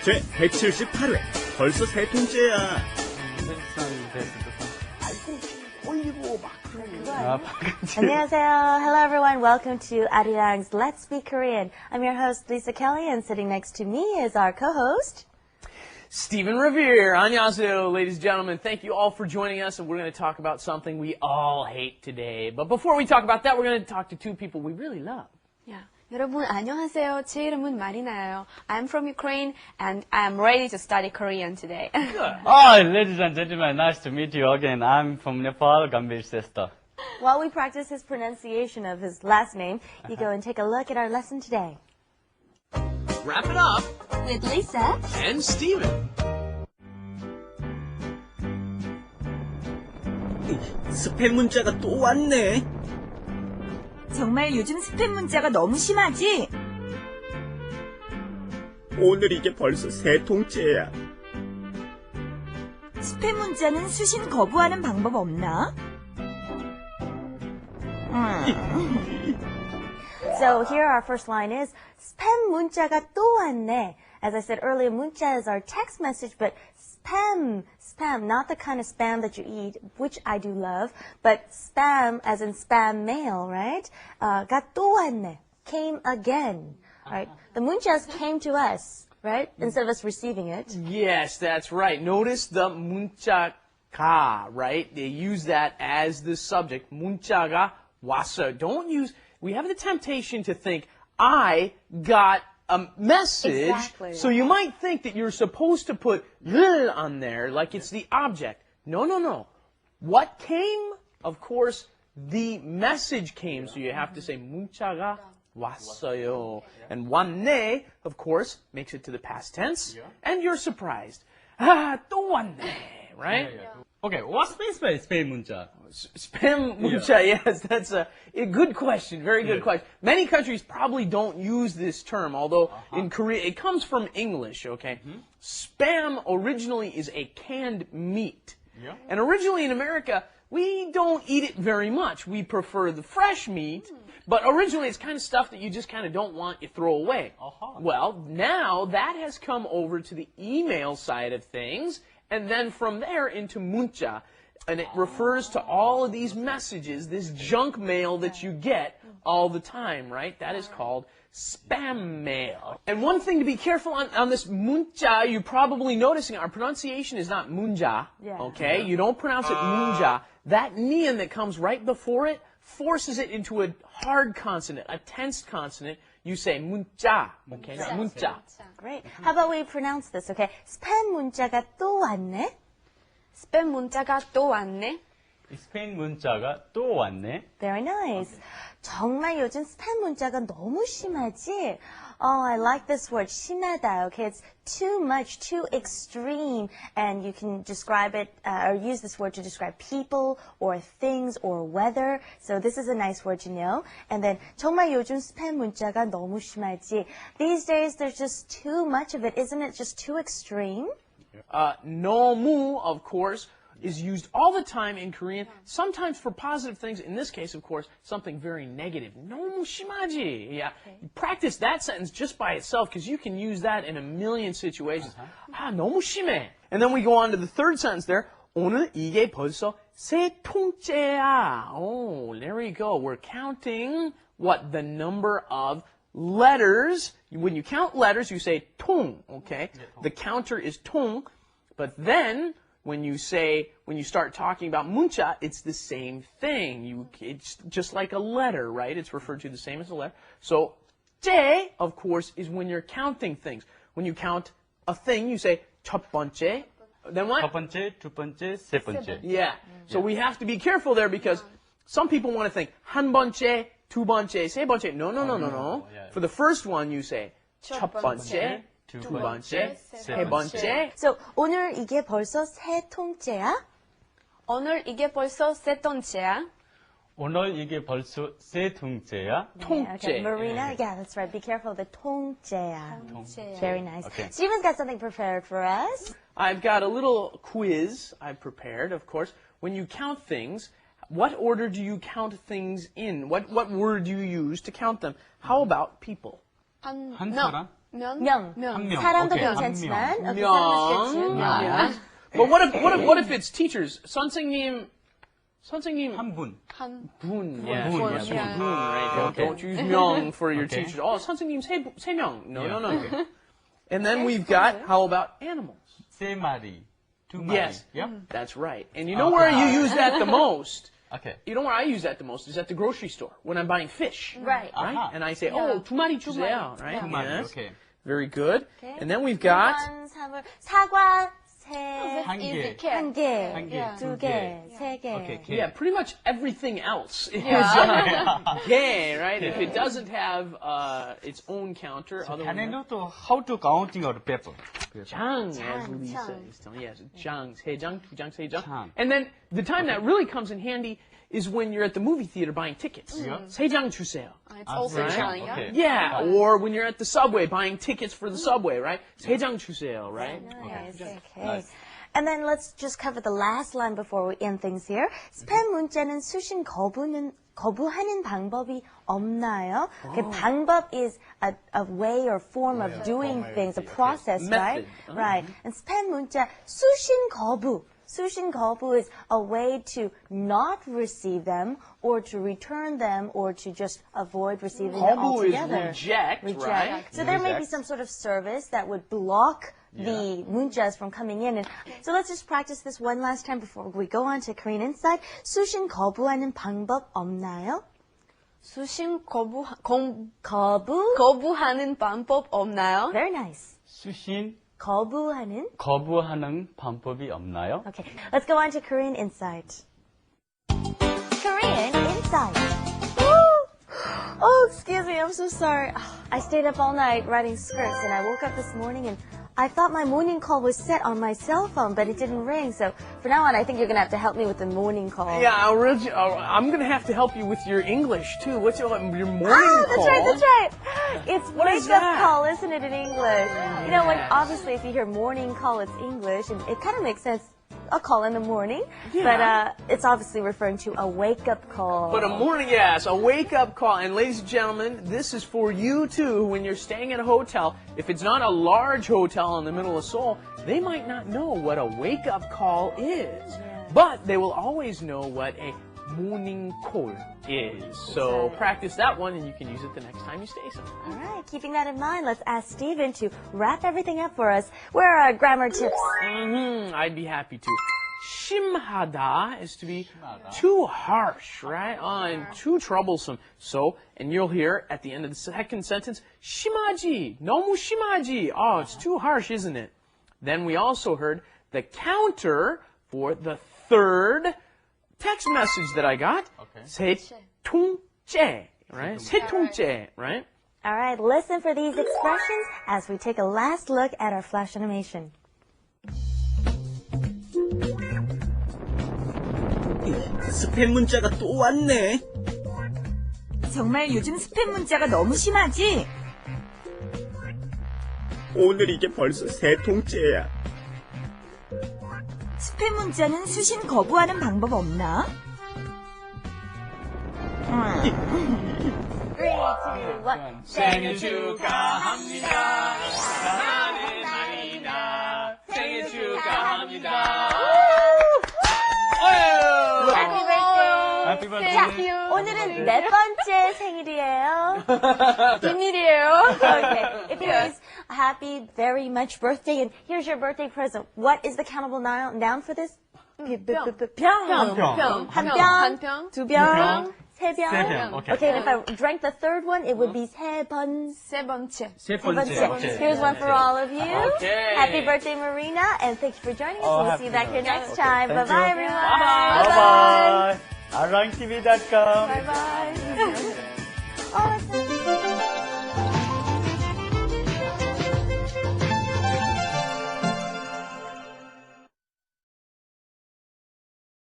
제 178회. 벌써 세 통째야. 안녕하세요. Hello everyone. Welcome to Arirang's Let's Speak Korean. I'm your host Lisa Kelly, and sitting next to me is our co-host Stephen Revere. 안녕하세요, ladies and gentlemen. Thank you all for joining us, and we're going to talk about something we all hate today. But before we talk about that, we're going to talk to two people we really love. Yeah. 여러분 안녕하세요. 제 이름은 마리나예요. I'm from Ukraine and I'm ready to study Korean today. Oh, ladies and gentlemen, nice to meet you again. I'm from Nepal, Gambhir Sesta. While we practice his pronunciation of his last name, you go and take a look at our lesson today. Wrap it up. With Lisa And Stephen. 스팸 문자가 또 왔네. 정말 요즘 스팸 문자가 너무 심하지? 오늘 이게 벌써 세 통째야. 스팸 문자는 수신 거부하는 방법 없나? So here our first line is 스팸 문자가 또 왔네. As I said earlier, 문자 is our text message, but spam, not the kind of spam that you eat, which I do love, but spam as in spam mail, right? 가 또 왔네, came again, right? The 문자s came to us, right? Instead of us receiving it. Yes, that's right. Notice the 문자가, right? They use that as the subject. 문자가 왔어. Don't use, we have the temptation to think, I got a message. Exactly. So you might think that you're supposed to put l on there like it's the object. No. What came? Of course, the message came. So you have to say 문자가 왔어요. And 왔네, of course, makes it to the past tense. And you're surprised. 또 왔네, right? Okay, what's means by spam 문자? Spam 문자, yes, that's a good question, very good question. Many countries probably don't use this term, although in Korea, it comes from English, okay? Spam originally is a canned meat. And originally in America, we don't eat it very much. We prefer the fresh meat, but originally it's kind of stuff that you just kind of don't want, you throw away. Well, now that has come over to the email side of things, and then from there into 문자. And it refers to all of these messages, this junk mail that you get all the time, right? That is called spam mail. And one thing to be careful on this 문자, you're probably noticing our pronunciation is not 문자, okay? You don't pronounce it 문자. That nian that comes right before it forces it into a hard consonant, a tensed consonant. You say 문자, okay? Not 문자. Great. How about we pronounce this, okay? 스팸 문자가 또 왔네. 스팸 문자가 또 왔네. 스팸 문자가 또 왔네. Very nice. 정말 요즘 스팸 문자가 너무 심하지? Oh, I like this word, 심하다. Okay, it's too much, too extreme, and you can describe it or use this word to describe people or things or weather. So this is a nice word to know. And then 정말 요즘 스팸 문자가 너무 심하지? These days there's just too much of it. Isn't it just too extreme? 너무, of course, is used all the time in Korean, sometimes for positive things. In this case, of course, something very negative. 너무 심하지. Yeah. Practice that sentence just by itself, because you can use that in a million situations. 너무 심해. And then we go on to the third sentence there. 오늘 이게 벌써 세 통째야. Oh, there we go. We're counting what? The number of letters. When you count letters, you say 통, okay? The counter is 통, but then when you start talking about 문자, it's the same thing. It's just like a letter, right? It's referred to the same as a letter. So, 째, of course, is when you're counting things. When you count a thing, you say 첫 번째. Then what? 첫 번째, 두 번째, 세 번째. Yeah. So we have to be careful there because some people want to think 한 번째, 두 번째, 세 번째. No. For the first one, you say 첫 번째, 두 번째, 세 번째. So 오늘 이게 벌써 세 통째야? 오늘 이게 벌써 세 통째야. 오늘 이게 벌써 세 통째야. Okay, Marina, yeah, that's right. Be careful of the 통째야. 통째야. Very nice. Okay. Stephen's got something prepared for us. I've got a little quiz I've prepared, of course. When you count things, what order do you count things in? What word do you use to count them? How about people? 한 사람? 명. 명. 사람도 오케이, 괜찮지만. 한 Okay, 명. 사람도 괜찮지만. Yeah. But what if it's teachers? 선생님 한 분. 한 분. Yeah, 분, yeah, yeah. 분, right? Okay. Don't use 명 for your Okay. teachers. Oh, 선생님 세 명. No. Okay. And then we've got, how about animals? 세 마리. 두 마리. Yes. Yep. That's right. And you know where you use that the most? Okay. You know where I use that the most is at the grocery store when I'm buying fish. Right. Right? Aha. And I say, oh, 두 마리 주세요. Right? 두 마리. Yes. Okay. Very good. Okay. And then we've got 사과 한 개. 한 개, 한 개, 두 두 개, 개. 세 개. Okay. 개. yeah, pretty much everything else is gay, right? If it doesn't have its own counter, other than that, 단에는 또 how to counting or people. 장, as Lisa 장. is telling. Yes, 장, 세 장, 두 장, 세 장. 장. And then the time that really comes in handy is when you're at the movie theater buying tickets. 세 장 주세요. It's also right. Chang, yeah? Okay. Yeah, or when you're at the subway buying tickets for the subway, right? 세 장 주세요, right? Nice. Okay. Nice. And then let's just cover the last line before we end things here. 스팸 문자는 수신 거부하는 방법이 없나요? Okay, 방법 is a way or form of doing things, a process, right? Method. Right. And 스팸 문자 수신 거부. 수신 거부 is a way to not receive them or to return them or to just avoid receiving them 거부 is altogether. reject, right? So there may be Reject. some sort of service that would block the 문자s from coming in. And so let's just practice this one last time before we go on to Korean Insight. 수신 거부하는 방법 없나요? 수신 거부? 거부하는 방법 없나요? Very nice. 수신 거부하는. 거부하는 방법이 없나요? Okay, let's go on to Korean Insight. Korean Insight. Oh, excuse me, I'm so sorry. I stayed up all night writing scripts and I woke up this morning and I thought my morning call was set on my cell phone, but it didn't ring. So from now on, I think you're going to have to help me with the morning call. Yeah, I'm going to have to help you with your English, too. What's your morning That's call? right, that's right. It's What is wake up that? call, isn't it, in English? You know, when obviously if you hear morning call, it's English, and it kind of makes sense. A call in the morning, but it's obviously referring to a wake-up call. But a morning, yes, a wake-up call. And ladies and gentlemen, this is for you, too, when you're staying at a hotel. If it's not a large hotel in the middle of Seoul, they might not know what a wake-up call is. But they will always know what a morning call is. So practice that one, and you can use it the next time you stay somewhere. All right, keeping that in mind, let's ask Stephen to wrap everything up for us. Where are our grammar tips? I'd be happy to. 심하다 is to be too harsh, right? And too troublesome. So, and you'll hear at the end of the second sentence, 심하지, 너무 심하지. Oh, it's too harsh, isn't it? Then we also heard the counter for the third text message that I got. 세통째, right? 세통째, right? All right, listen for these expressions as we take a last look at our flash animation. 스팸 문자가 또 왔네. 정말 요즘 스팸 문자가 너무 심하지? 오늘 이게 벌써 세 통째야. 스팸 문자는 수신 거부하는 방법 없나? 3, 2, 1. 생일 축하합니다. 사랑하는 나이나 생일 축하합니다. Happy birthday. Happy birthday. 오늘은 몇 번째 생일이에요? 비밀이에요. Okay. If it is happy, very much birthday, and here's your birthday present. What is the countable noun for this? 병. 한 병, 두 병, 세 병. 세 병, okay. Okay, and if I drank the third one, it would be 세 번. 세 번째. 세 세 번째. 번째. Here's one for all of you. Okay. Happy birthday, Marina, and thank you for joining us. Oh, We'll see you back happy here next time. Thank Bye-bye, you. everyone. Bye-bye. arangtv.com. Bye-bye.